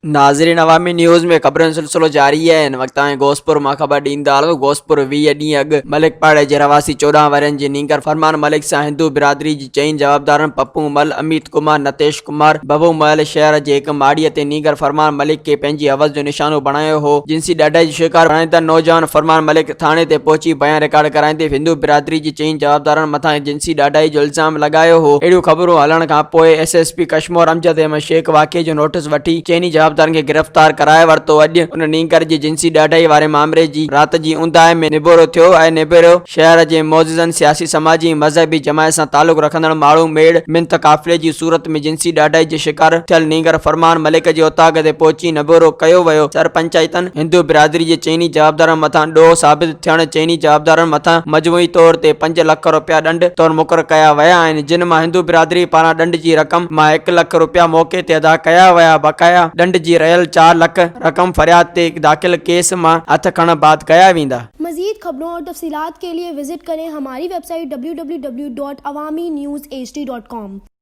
नाज़रीन अवामी न्यूज़ में ख़बरुनि सिलसिलो जारी है। इन वक्त गोसपुर मां ख़बर ॾींदा गोसपुर 20 ॾींहं अॻु मलिकपाड़े जे रवासी 14 वरनि जी नींगर फरमान मलिक सां हिंदू बिरादरी जी चईं जवाबदारनि पप्पू मल, अमित कुमार, नतेश कुमार, बबू महल शहर जे हिक माड़ीअ ते नींगर फरमान मलिक खे पंहिंजी हवस जो निशानो बणायो हो। जिनसी ॾाढाई जो शिकार बणाईंदड़ नौजवान फरमान मलिक थाणे ते पहुची बयान रिकॉर्ड कराईंदे हिंदू बिरादरी जी चईं जवाबदारनि मथां जिनसी ॾाढाई जो इल्ज़ाम लॻायो हो। अहिड़ियूं ख़बरूं हलण खां पोइ SSP कश्मीर अमजद अहमद शेख वाक़े जो नोटिस वठी चइनी जवाबदारनि खे गिरफ़्तार कराए वरितो। अॼु उन नींगर जी जिनसी ॾाढाई वारे मामले जी रात जी उंदाए में निबेरो थियो ऐं निबेरो शहर जे मौजूदनि सियासी समाजी मज़हबी जमायत सां तालुक़ रखंदड़ माण्हू मेड़ मिंत काफ़िले जी सूरत में जिनसी ॾाढाई जे शिकार थियल नींगर फरमान मलिक जे उताग ते पहुची निबेरो कयो वियो। सरपंचायतनि हिंदू बिरादरी जे चइनी जवाबदारनि मथां ॾोह साबित थियण चइनी जवाबदारनि मथां मजमूई तौर ते 5 लख रुपया ॾंड तौर मुक़रर कया विया आहिनि, जिन मां हिंदू बिरादरी पारां ॾंड जी रक़म मां 1 लख रुपया मौक़े ते अदा कया विया। बकाया ॾंड जी रहियल 4 लख रकम फरियाद ते दाखिल केस मां हथ खण बाद कया वेंदा। मज़ीद खबरों और तफसीलात के लिए विजिट करें हमारी वेबसाइट www.awamiNewsHD.com।